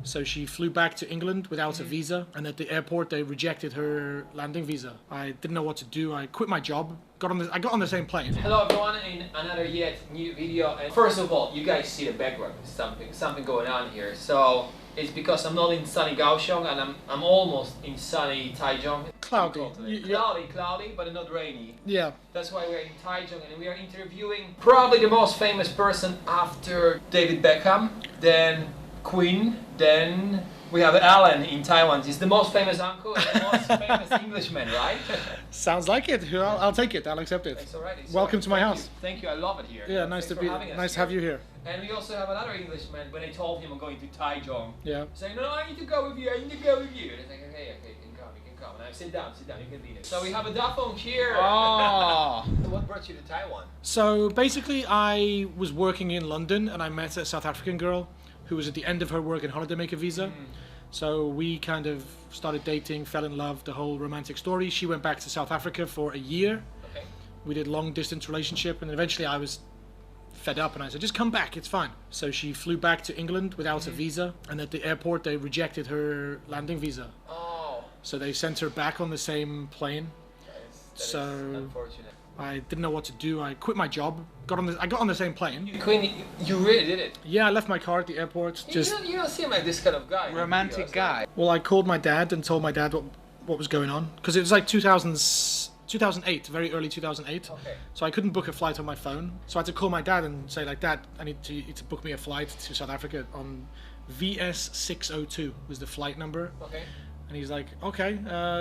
So she flew back to England without a visa, and at the airport they rejected her landing visa. I didn't know what to do. I quit my job. I got on the same plane. Hello everyone, in another yet new video. And first of all, you guys see the background. Something going on here. So it's because I'm not in sunny Kaohsiung and I'm almost in sunny Taichung. Cloudy. Cloudy, but not rainy. Yeah. That's why we're in Taichung and we are interviewing probably the most famous person after David Beckham, then Queen, then we have Alan in Taiwan. He's the most famous uncle and the most famous Englishman, right? Sounds like it. I'll take it. I'll accept it. It's all right. Welcome to my house. Thank you. I love it here. Yeah, nice to have you here. And we also have another Englishman. When I told him I'm going to Taichung, yeah, saying, "No, I need to go with you. I need to go with you." And it's like, "Okay, you can come." And I sit down. You can be there. So we have a Dafong here. Oh. So what brought you to Taiwan? So basically, I was working in London and I met a South African girl who was at the end of her work and holidaymaker visa. So we kind of started dating, fell in love, the whole romantic story. She went back to South Africa for a year. Okay. We did long distance relationship, and eventually I was fed up and I said, just come back, it's fine. So she flew back to England without a visa, and at the airport they rejected her landing visa. Oh. So they sent her back on the same plane. That is unfortunate. I didn't know what to do. I quit my job. I got on the same plane. Queen, you really did it. Yeah, I left my car at the airport. You don't seem like this kind of guy. Romantic guy. Well, I called my dad and told my dad what was going on, because it was like 2008, very early 2008. Okay. So I couldn't book a flight on my phone. So I had to call my dad and say, like, Dad, I need you to book me a flight to South Africa on VS602 was the flight number. Okay. And he's like, okay,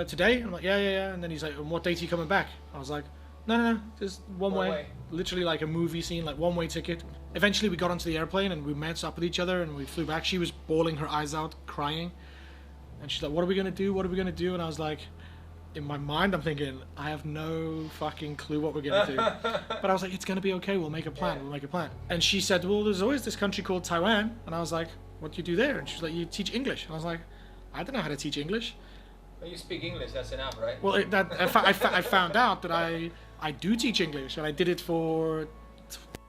today? I'm like, yeah. And then he's like, and what date are you coming back? I was like, no, just one way. Literally like a movie scene, like one-way ticket. Eventually we got onto the airplane and we met up with each other and we flew back. She was bawling her eyes out, crying. And she's like, what are we gonna do? And I was like, in my mind, I'm thinking, I have no fucking clue what we're gonna do. But I was like, it's gonna be okay, we'll make a plan. And she said, well, there's always this country called Taiwan. And I was like, what do you do there? And she's like, you teach English. And I was like, I don't know how to teach English. Well, you speak English, that's enough, right? Well, I found out that I do teach English, and I did it for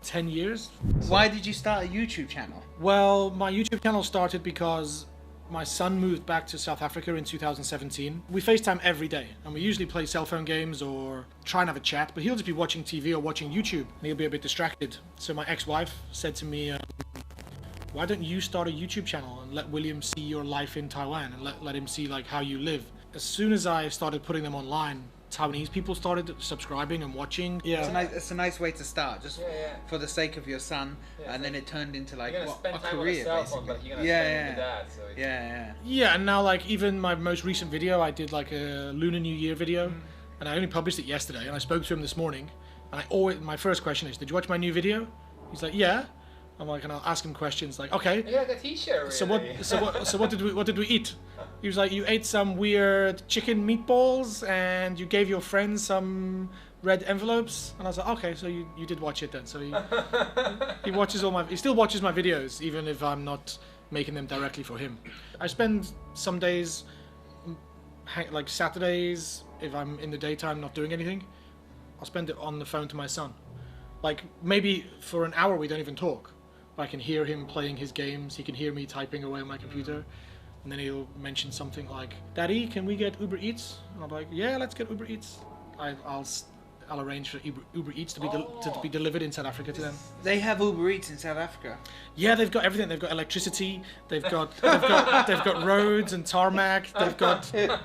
10 years. Why did you start a YouTube channel? Well, my YouTube channel started because my son moved back to South Africa in 2017. We FaceTime every day, and we usually play cell phone games or try and have a chat, but he'll just be watching TV or watching YouTube, and he'll be a bit distracted. So my ex-wife said to me, why don't you start a YouTube channel and let William see your life in Taiwan and let him see like how you live. As soon as I started putting them online, Taiwanese people started subscribing and watching. Yeah, it's a nice way to start, just for the sake of your son, and then it turned into like a career, basically. Yeah, and now like even my most recent video, I did like a Lunar New Year video, and I only published it yesterday, and I spoke to him this morning, and my first question is, did you watch my new video? He's like, yeah. I'm like, and I'll ask him questions like, okay. Yeah, the t-shirt. Really. So what did we eat? He was like, you ate some weird chicken meatballs and you gave your friends some red envelopes. And I was like, okay, so you did watch it then. So he still watches my videos even if I'm not making them directly for him. I spend some days, like Saturdays, if I'm in the daytime not doing anything, I'll spend it on the phone to my son. Like maybe for an hour we don't even talk. I can hear him playing his games, he can hear me typing away on my computer, and then he'll mention something like, Daddy, can we get Uber Eats? And I'll be like, yeah, let's get Uber Eats. I'll arrange for Uber Eats to be delivered in South Africa to them. They have Uber Eats in South Africa? Yeah, they've got everything. They've got electricity, they've got roads and tarmac, they've got... So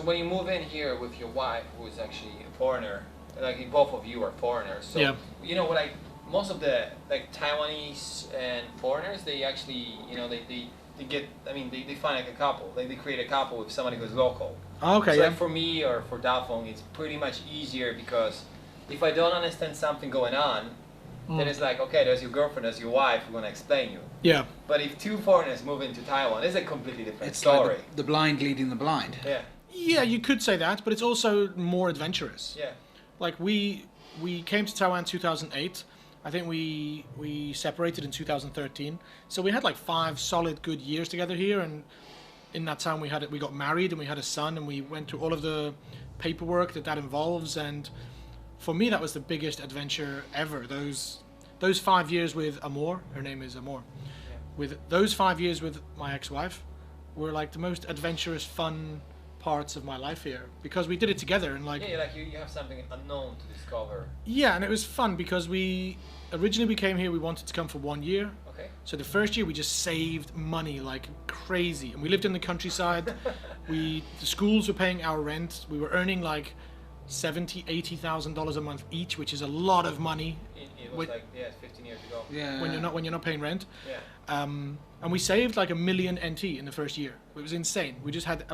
when you move in here with your wife, who is actually a foreigner, like both of you are foreigners, so yeah. You know what most of the like Taiwanese and foreigners, they actually, they get, they find like a couple, they create a couple with somebody who's local. Okay, so yeah. like for me or for Dafong, it's pretty much easier because if I don't understand something going on, then it's like, okay, there's your girlfriend, there's your wife, who's gonna explain you. Yeah. But if two foreigners move into Taiwan, it's a completely different story. Like the blind leading the blind. Yeah. Yeah, you could say that, but it's also more adventurous. Yeah. Like we came to Taiwan in 2008. I think we separated in 2013. So we had like 5 solid good years together here, and in that time we got married and we had a son, and we went through all of the paperwork that involves, and for me that was the biggest adventure ever. Those 5 years with Amor, her name is Amor. with those 5 years with my ex-wife were like the most adventurous, fun parts of my life here, because we did it together, and like you have something unknown to discover. Yeah, and it was fun because we originally came here, we wanted to come for 1 year. Okay. So the first year we just saved money like crazy, and we lived in the countryside. The schools were paying our rent. We were earning like $70,000-$80,000 a month each, which is a lot of money. It was 15 years ago. Yeah. When you're not paying rent. Yeah. And we saved like $1 million NT in the first year. It was insane. We just had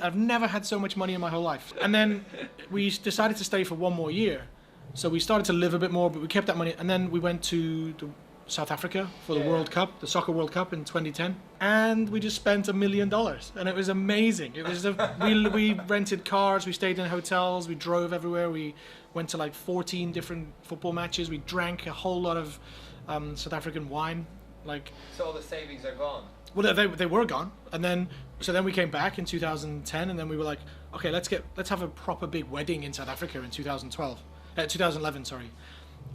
I've never had so much money in my whole life. And then we decided to stay for 1 more year. So we started to live a bit more, but we kept that money. And then we went to South Africa for the World Cup, the Soccer World Cup in 2010. And we just spent $1 million, and it was amazing. It was we rented cars, we stayed in hotels, we drove everywhere. We went to like 14 different football matches. We drank a whole lot of South African wine. So all the savings are gone. Well, they were gone, and then we came back in 2010, and then we were like, okay, let's have a proper big wedding in South Africa in 2011, sorry.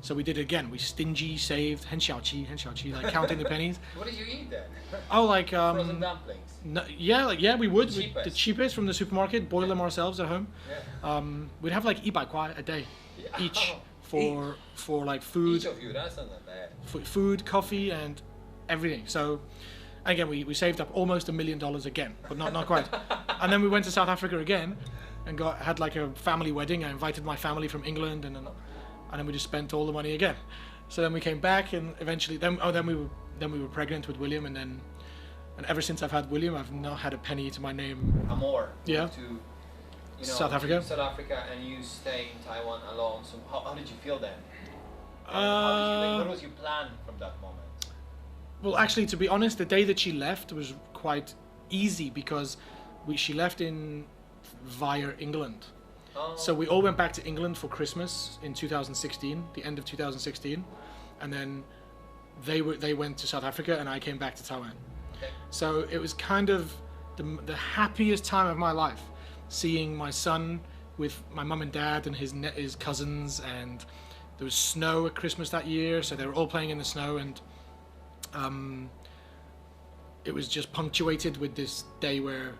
So we did it again. We stingy saved, 很小气, like counting the pennies. What did you eat then? Oh, like frozen dumplings. No, we would. The cheapest from the supermarket. Boil them ourselves at home. Yeah. We'd have like 100 kwai a day each for like food. Each of you, that's not that bad. Food, coffee, and everything. So again, we saved up almost $1 million again, but not quite. And then we went to South Africa again, and had like a family wedding. I invited my family from England, and then we just spent all the money again. So then we came back, and eventually then we were pregnant with William, and ever since I've had William, I've not had a penny to my name. Amor. Yeah. To South Africa. South Africa, and you stay in Taiwan alone. So how did you feel then? What was your plan from that moment? Well, actually, to be honest, the day that she left was quite easy, because she left via England. Oh. So we all went back to England for Christmas in 2016, the end of 2016, and then they went to South Africa, and I came back to Taiwan. Okay. So it was kind of the happiest time of my life, seeing my son with my mum and dad and his cousins, and there was snow at Christmas that year, so they were all playing in the snow, and it was just punctuated with this day where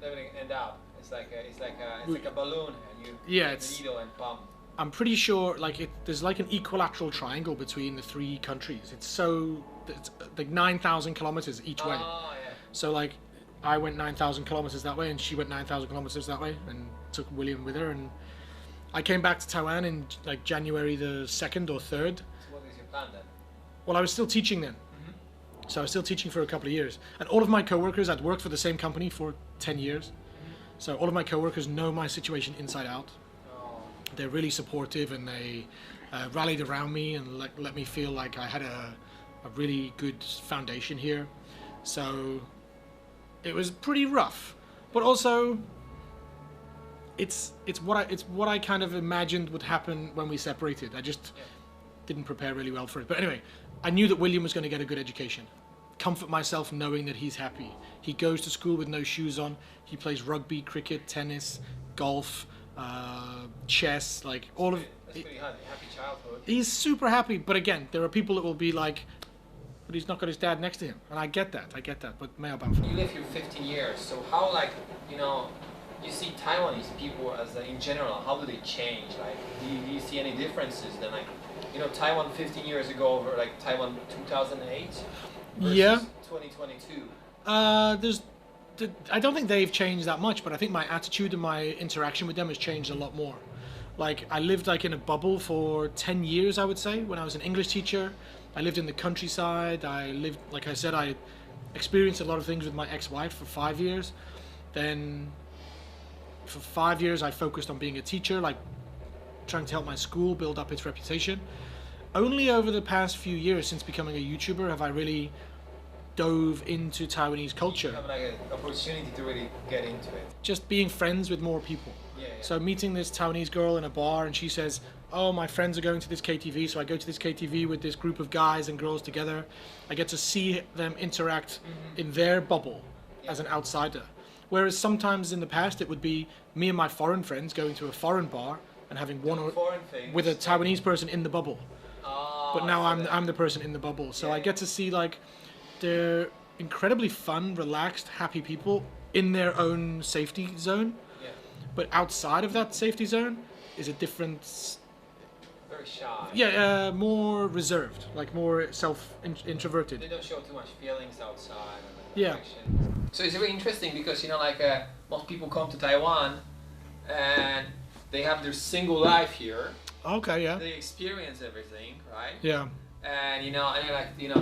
everything end up. It's like a balloon, and you it's the needle and pump. I'm pretty sure there's like an equilateral triangle between the 3 countries. It's like 9,000 kilometers each way. Oh, yeah. So like I went 9,000 kilometers that way, and she went 9,000 kilometers that way, and took William with her, and I came back to Taiwan in like January the 2nd or 3rd. So what is your plan then? Well, I was still teaching then. So I was still teaching for a couple of years, and all of my coworkers, I'd worked for the same company for 10 years. So all of my coworkers know my situation inside out. Oh. They're really supportive, and they rallied around me and let me feel like I had a really good foundation here. So it was pretty rough, but also it's what I kind of imagined would happen when we separated. I just didn't prepare really well for it. But anyway, I knew that William was going to get a good education. Comfort myself knowing that he's happy. He goes to school with no shoes on. He plays rugby, cricket, tennis, golf, chess, like all of. That's pretty happy childhood. He's super happy, but again, there are people that will be like, but he's not got his dad next to him, and I get that. But you live here 15 years, so how you see Taiwanese people as in general, how do they change? Like, do you see any differences then, Taiwan 15 years ago over like Taiwan 2008 versus 2022? I don't think they've changed that much, but I think my attitude and my interaction with them has changed a lot more. Like, I lived like in a bubble for 10 years, I would say, when I was an English teacher. I lived in the countryside. Like I said, I experienced a lot of things with my ex-wife for 5 years. Then for 5 years, I focused on being a teacher, like trying to help my school build up its reputation. Only over the past few years, since becoming a YouTuber, have I really dove into Taiwanese culture. You have like an opportunity to really get into it. Just being friends with more people. Yeah. So meeting this Taiwanese girl in a bar, and she says, oh, my friends are going to this KTV, so I go to this KTV with this group of guys and girls together. I get to see them interact in their bubble as an outsider. Whereas sometimes in the past it would be me and my foreign friends going to a foreign bar and having with a Taiwanese person in the bubble. But now I'm the person in the bubble, so I get to see like They're incredibly fun, relaxed, happy people in their own safety zone. Yeah. But outside of that safety zone is a different... Very shy. Yeah, more reserved, like more introverted. They don't show too much feelings outside. Yeah. So it's very interesting because, you know, like most people come to Taiwan and they have their single life here. Okay, yeah. They experience everything, right? Yeah. And you know,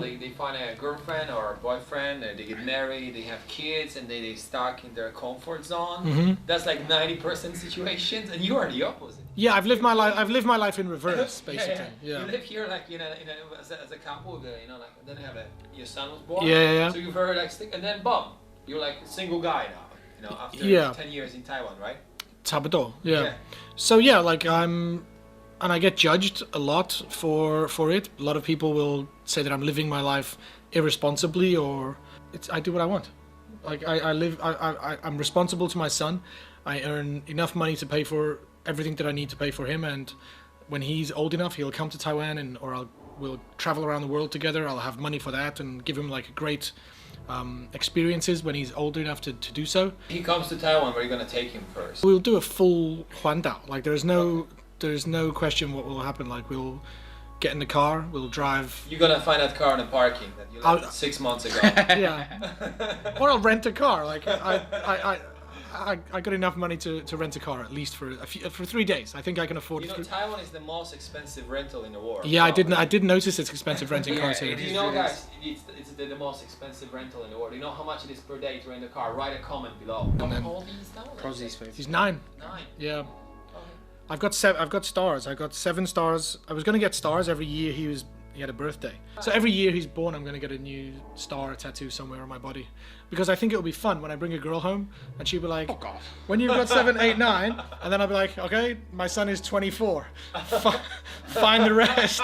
they find a girlfriend or a boyfriend, and they get married, they have kids, and they stuck in their comfort zone. Mm-hmm. That's like 90% situations, and you are the opposite. Yeah, I've lived my life in reverse, basically. Yeah. You live here like as a couple, like then your son was born. Yeah. So you're very like, and then boom, you're like a single guy now. After 10 years in Taiwan, right? 差不多, yeah. So yeah, like and I get judged a lot for it. A lot of people will say that I'm living my life irresponsibly, or I do what I want. Like I'm responsible to my son. I earn enough money to pay for everything that I need to pay for him, and when he's old enough, he'll come to Taiwan, we'll travel around the world together. I'll have money for that and give him like great experiences when he's old enough to do so. He comes to Taiwan, where are you gonna take him first? We'll do a full Huandao. Like there's no question what will happen. Like we'll get in the car, we'll drive. You're gonna find that car in the parking that you left 6 months ago. Yeah. Or I'll rent a car. Like I got enough money to rent a car at least for 3 days. I think I can afford it. Taiwan is the most expensive rental in the world. Yeah, I did notice it's expensive renting cars here. You know, guys, it's the most expensive rental in the world. You know how much it is per day to rent a car? Write a comment below. All these now? He's 9. 9. Yeah. I've got stars. I got 7 stars. I was gonna get stars every year he had a birthday. So every year he's born, I'm gonna get a new star tattoo somewhere on my body, because I think it'll be fun when I bring a girl home and she'll be like, "Oh God, when you've got 7, 8, 9," and then I'll be like, "Okay, my son is 24. Find the rest."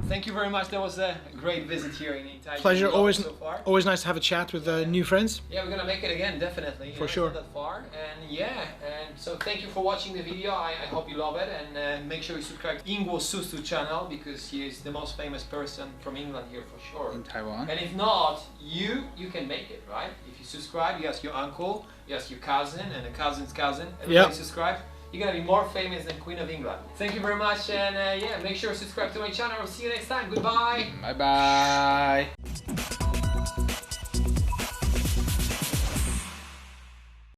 Thank you very much. That was a great visit here in Taipei. Pleasure. So far. Always nice to have a chat with new friends. Yeah, we're gonna make it again, definitely. For sure. It's not that far, and so thank you for watching the video. I hope you love it, and make sure you subscribe to Inguo Susu channel, because he is the most famous person from England here for sure. In Taiwan. And if not, you can make it, right? If you subscribe, you ask your uncle, you ask your cousin, and a cousin's cousin, everybody subscribe. You're gonna be more famous than Queen of England. Thank you very much, and make sure to subscribe to my channel. I'll see you next time. Goodbye. Bye bye.